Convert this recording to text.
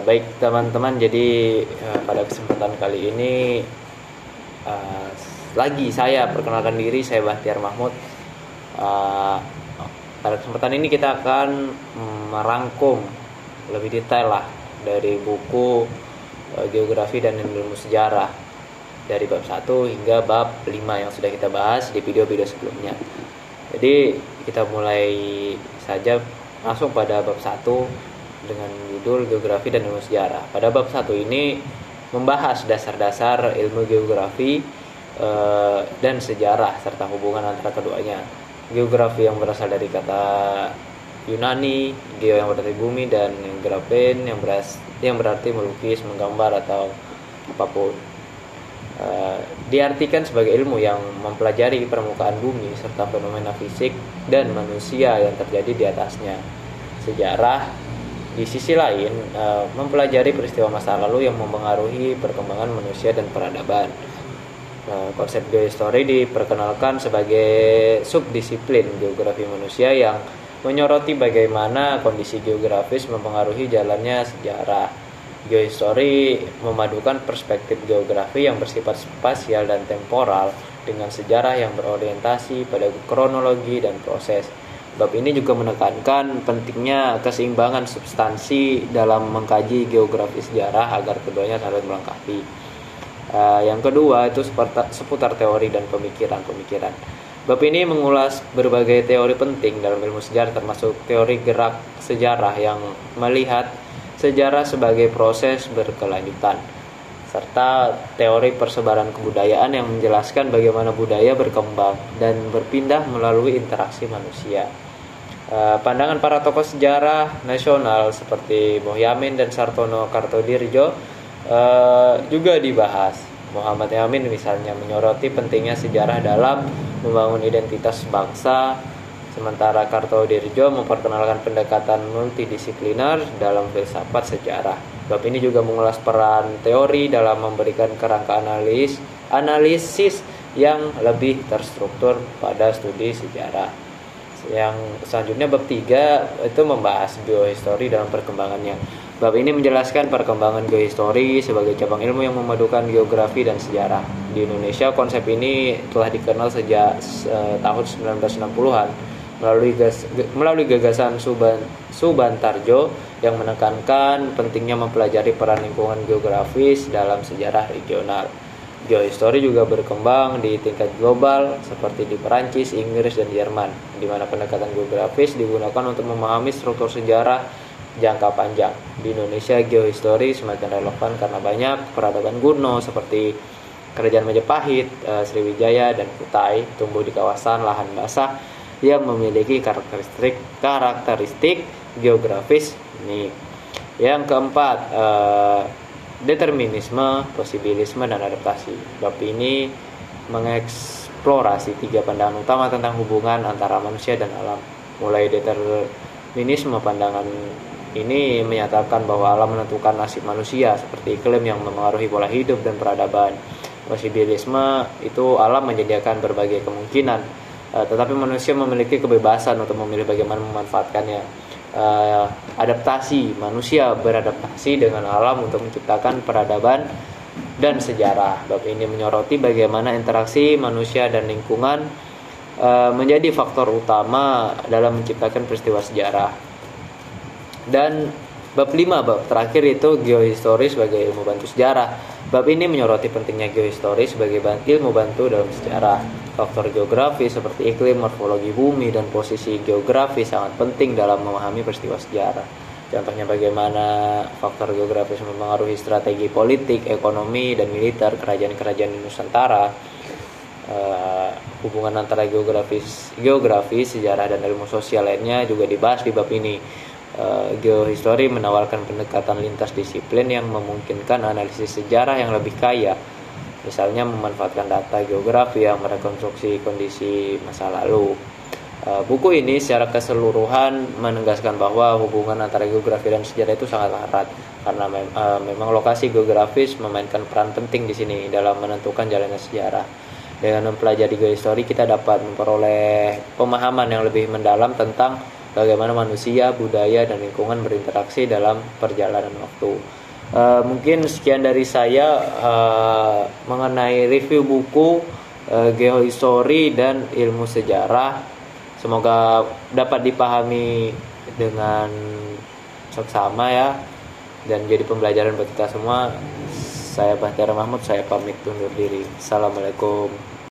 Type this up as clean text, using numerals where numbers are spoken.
Baik teman-teman, jadi pada kesempatan kali ini eh, lagi saya perkenalkan diri, saya Bahtiar Mahmud. Eh, Pada kesempatan ini kita akan merangkum lebih detail lah dari buku Geografi dan Ilmu Sejarah dari bab 1 hingga bab 5 yang sudah kita bahas di video-video sebelumnya. Jadi kita mulai saja langsung pada bab 1 dengan judul Geografi dan Ilmu Sejarah. Pada bab 1 ini membahas dasar-dasar ilmu geografi dan sejarah serta hubungan antara keduanya. Geografi yang berasal dari kata Yunani, geo yang berarti bumi, dan graphen yang berarti melukis, menggambar atau apapun. Diartikan sebagai ilmu yang mempelajari permukaan bumi serta fenomena fisik dan manusia yang terjadi di atasnya. Sejarah di sisi lain mempelajari peristiwa masa lalu yang mempengaruhi perkembangan manusia dan peradaban. Konsep geohistory diperkenalkan sebagai subdisiplin geografi manusia yang menyoroti bagaimana kondisi geografis mempengaruhi jalannya sejarah. Geohistory memadukan perspektif geografi yang bersifat spasial dan temporal dengan sejarah yang berorientasi pada kronologi dan proses. Bab ini juga menekankan pentingnya keseimbangan substansi dalam mengkaji geografi sejarah agar keduanya saling melengkapi. Yang kedua itu seputar teori dan pemikiran. Bab ini mengulas berbagai teori penting dalam ilmu sejarah, termasuk teori gerak sejarah yang melihat sejarah sebagai proses berkelanjutan, serta teori persebaran kebudayaan yang menjelaskan bagaimana budaya berkembang dan berpindah melalui interaksi manusia. Pandangan para tokoh sejarah nasional seperti Mohyamin dan Sartono Kartodirjo juga dibahas. Muhammad Yamin misalnya menyoroti pentingnya sejarah dalam membangun identitas bangsa, sementara Kartodirjo memperkenalkan pendekatan multidisipliner dalam filsafat sejarah. Bab ini juga mengulas peran teori dalam memberikan kerangka analisis yang lebih terstruktur pada studi sejarah. Yang selanjutnya bab 3 itu membahas geohistory dalam perkembangannya. Bab ini menjelaskan perkembangan geohistory sebagai cabang ilmu yang memadukan geografi dan sejarah. Di Indonesia konsep ini telah dikenal sejak tahun 1960-an melalui gagasan Subantarjo yang menekankan pentingnya mempelajari peran lingkungan geografis dalam sejarah regional. Geohistory juga berkembang di tingkat global seperti di Perancis, Inggris, dan Jerman, di mana pendekatan geografis digunakan untuk memahami struktur sejarah jangka panjang. Di Indonesia, geohistory semakin relevan karena banyak peradaban kuno seperti Kerajaan Majapahit, Sriwijaya, dan Kutai tumbuh di kawasan lahan basah yang memiliki karakteristik geografis unik. Yang keempat, determinisme, posibilisme, dan adaptasi. Bab ini mengeksplorasi 3 pandangan utama tentang hubungan antara manusia dan alam. Mulai determinisme, pandangan ini menyatakan bahwa alam menentukan nasib manusia seperti iklim yang memengaruhi pola hidup dan peradaban. Posibilisme itu alam menyediakan berbagai kemungkinan, tetapi manusia memiliki kebebasan untuk memilih bagaimana memanfaatkannya. Adaptasi, manusia beradaptasi dengan alam untuk menciptakan peradaban dan sejarah. Bab ini menyoroti bagaimana interaksi manusia dan lingkungan menjadi faktor utama dalam menciptakan peristiwa sejarah. Dan bab 5, bab terakhir itu geohistory sebagai ilmu bantu sejarah. Bab ini menyoroti pentingnya geohistory sebagai ilmu bantu dalam sejarah. Faktor geografi seperti iklim, morfologi bumi, dan posisi geografi sangat penting dalam memahami peristiwa sejarah. Contohnya bagaimana faktor geografis mempengaruhi strategi politik, ekonomi, dan militer kerajaan-kerajaan di Nusantara. Hubungan antara geografi, sejarah, dan ilmu sosial lainnya juga dibahas di bab ini. Geohistory menawarkan pendekatan lintas disiplin yang memungkinkan analisis sejarah yang lebih kaya, misalnya memanfaatkan data geografi yang merekonstruksi kondisi masa lalu. Buku ini secara keseluruhan menegaskan bahwa hubungan antara geografi dan sejarah itu sangat erat karena memang lokasi geografis memainkan peran penting di sini dalam menentukan jalannya sejarah. Dengan mempelajari geohistory kita dapat memperoleh pemahaman yang lebih mendalam tentang bagaimana manusia, budaya, dan lingkungan berinteraksi dalam perjalanan waktu. Mungkin sekian dari saya mengenai review buku Geohistory dan Ilmu Sejarah. Semoga dapat dipahami dengan seksama ya, dan jadi pembelajaran buat kita semua. Saya Bahtera Mahmud, saya pamit undur diri. Assalamualaikum.